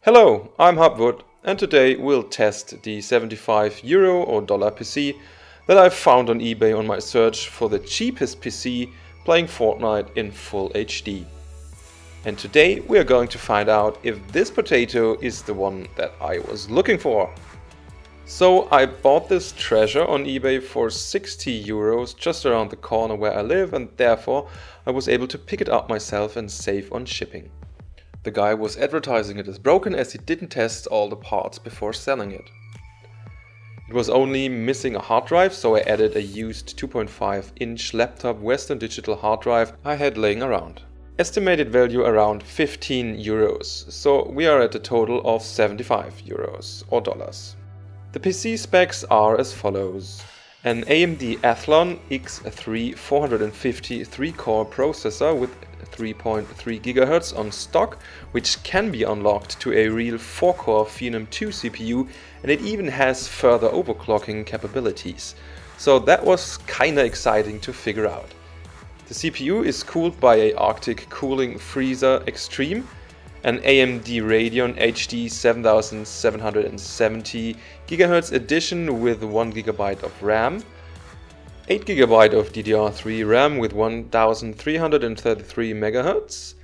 Hello, I'm Hubwood, and today we'll test the €75 or dollar PC that I've found on eBay on my search for the cheapest PC playing Fortnite in full HD. And today we are going to find out if this potato is the one that I was looking for. So I bought this treasure on eBay for €60 just around the corner where I live, and therefore I was able to pick it up myself and save on shipping. The guy was advertising it as broken as he didn't test all the parts before selling it. It was only missing a hard drive, so I added a used 2.5-inch laptop Western Digital hard drive I had laying around. Estimated value around €15, so we are at a total of €75 or dollars. The PC specs are as follows. An AMD Athlon X3 450 3-core processor with 3.3 GHz on stock, which can be unlocked to a real 4-core Phenom 2 CPU, and it even has further overclocking capabilities. So that was kinda exciting to figure out. The CPU is cooled by a Arctic Cooling Freezer Extreme, an AMD Radeon HD 7770 GHz Edition with 1 GB of RAM, 8 GB of DDR3 RAM with 1333 MHz,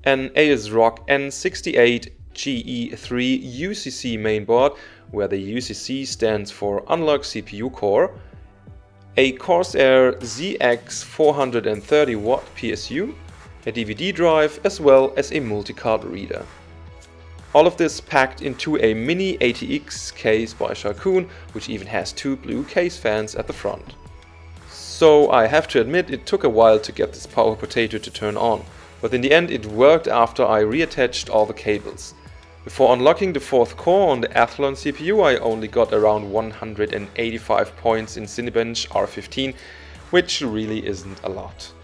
an ASRock N68-GE3 UCC mainboard, where the UCC stands for Unlock CPU Core, a Corsair CX 430W PSU, a DVD drive, as well as a multi-card reader. All of this packed into a mini ATX case by Sharkoon, which even has two blue case fans at the front. So I have to admit it took a while to get this power potato to turn on, but in the end it worked after I reattached all the cables. Before unlocking the 4th core on the Athlon CPU, I only got around 185 points in Cinebench R15, which really isn't a lot.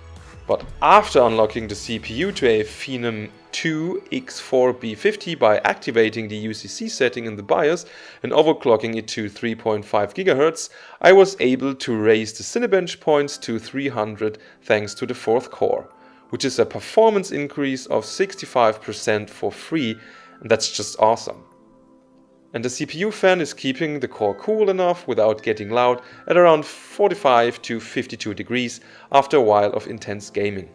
But after unlocking the CPU to a Phenom X4 B50 by activating the UCC setting in the BIOS and overclocking it to 3.5 GHz, I was able to raise the Cinebench points to 300 thanks to the 4th core, which is a performance increase of 65% for free, and that's just awesome. And the CPU fan is keeping the core cool enough without getting loud at around 45 to 52 degrees after a while of intense gaming.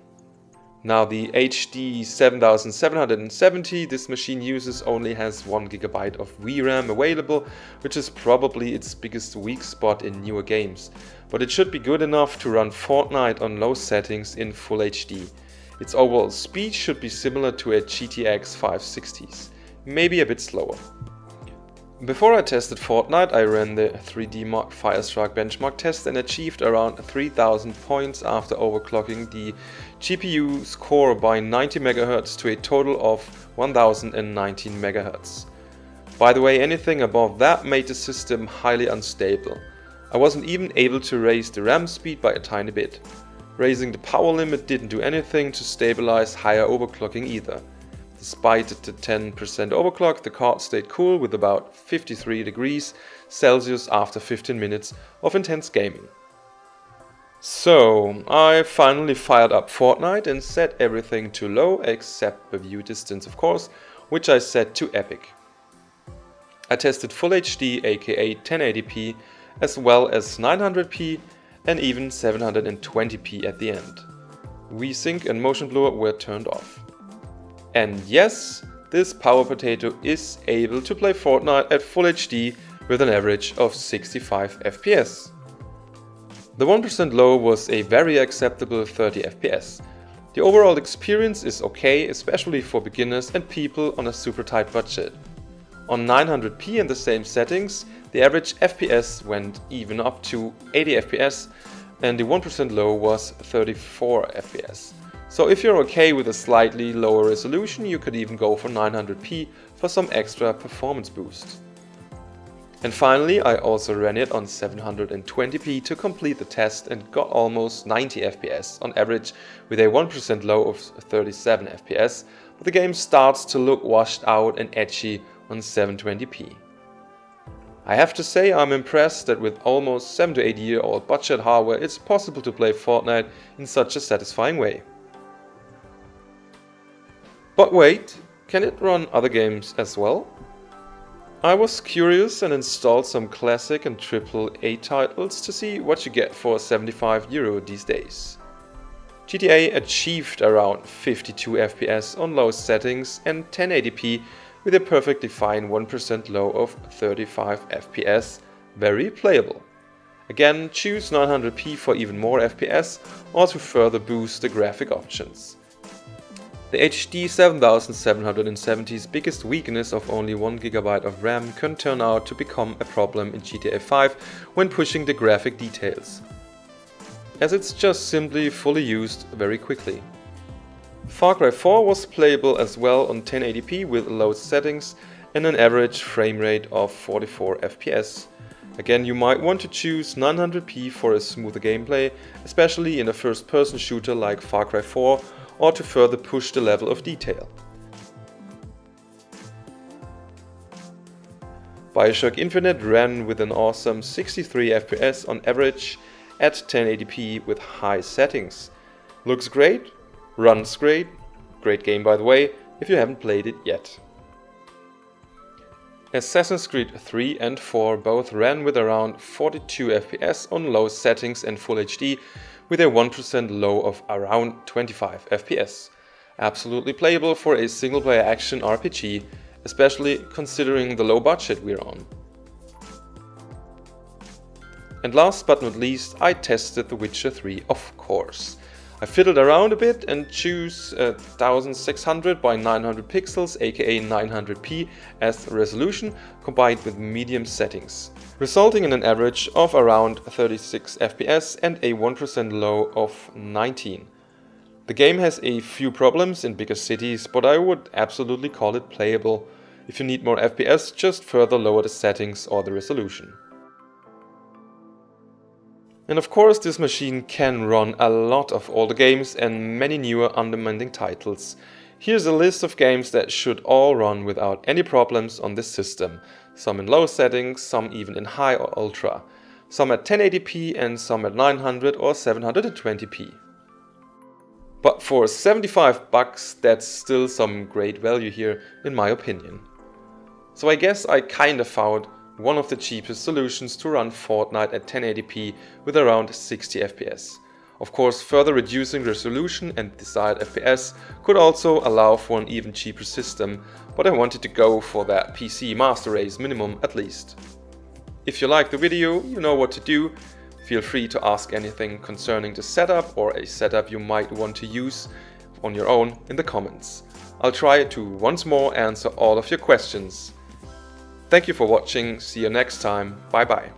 Now the HD 7770 this machine uses only has 1 GB of VRAM available, which is probably its biggest weak spot in newer games, but it should be good enough to run Fortnite on low settings in full HD. Its overall speed should be similar to a GTX 560s, maybe a bit slower. Before I tested Fortnite, I ran the 3D Mark Firestrike benchmark test and achieved around 3000 points after overclocking the GPU's core by 90 MHz to a total of 1019 MHz. By the way, anything above that made the system highly unstable. I wasn't even able to raise the RAM speed by a tiny bit. Raising the power limit didn't do anything to stabilize higher overclocking either. Despite the 10% overclock, the card stayed cool with about 53 degrees Celsius after 15 minutes of intense gaming. So I finally fired up Fortnite and set everything to low except the view distance, of course, which I set to epic. I tested full HD aka 1080p as well as 900p and even 720p at the end. VSync and motion blur were turned off. And yes, this power potato is able to play Fortnite at full HD with an average of 65 FPS. The 1% low was a very acceptable 30 FPS. The overall experience is okay, especially for beginners and people on a super tight budget. On 900p in the same settings, the average FPS went even up to 80 FPS and the 1% low was 34 FPS. So if you're okay with a slightly lower resolution, you could even go for 900p for some extra performance boost. And finally, I also ran it on 720p to complete the test and got almost 90 FPS on average with a 1% low of 37 FPS, but the game starts to look washed out and edgy on 720p. I have to say I'm impressed that with almost 7 to 8 year old budget hardware it's possible to play Fortnite in such a satisfying way. But wait, Can it run other games as well? I was curious and installed some classic and AAA titles to see what you get for €75 these days. GTA achieved around 52 FPS on low settings and 1080p with a perfectly fine 1% low of 35 FPS, very playable. Again, choose 900p for even more FPS or to further boost the graphic options. The HD 7770's biggest weakness of only 1GB of RAM can turn out to become a problem in GTA 5 when pushing the graphic details, as it's just simply fully used very quickly. Far Cry 4 was playable as well on 1080p with low settings and an average frame rate of 44 FPS. Again, you might want to choose 900p for a smoother gameplay, especially in a first-person shooter like Far Cry 4, or to further push the level of detail. Bioshock Infinite ran with an awesome 63 FPS on average at 1080p with high settings. Looks great, runs great, great game by the way, if you haven't played it yet. Assassin's Creed 3 and 4 both ran with around 42 FPS on low settings and Full HD with a 1% low of around 25 FPS. Absolutely playable for a single-player action RPG, especially considering the low budget we're on. And last but not least, I tested The Witcher 3, of course. I fiddled around a bit and choose 1600 by 900 pixels, aka 900p as resolution, combined with medium settings, resulting in an average of around 36 FPS and a 1% low of 19. The game has a few problems in bigger cities, but I would absolutely call it playable. If you need more FPS, just further lower the settings or the resolution. And of course, this machine can run a lot of older games and many newer undemanding titles. Here's a list of games that should all run without any problems on this system. Some in low settings, some even in high or ultra. Some at 1080p and some at 900 or 720p. But for $75, that's still some great value here, in my opinion. So I guess I kinda found one of the cheapest solutions to run Fortnite at 1080p with around 60 FPS. Of course, further reducing resolution and desired FPS could also allow for an even cheaper system, but I wanted to go for that PC master race minimum at least. If you liked the video, you know what to do. Feel free to ask anything concerning the setup or a setup you might want to use on your own in the comments. I'll try to once more answer all of your questions. Thank you for watching, see you next time, bye bye.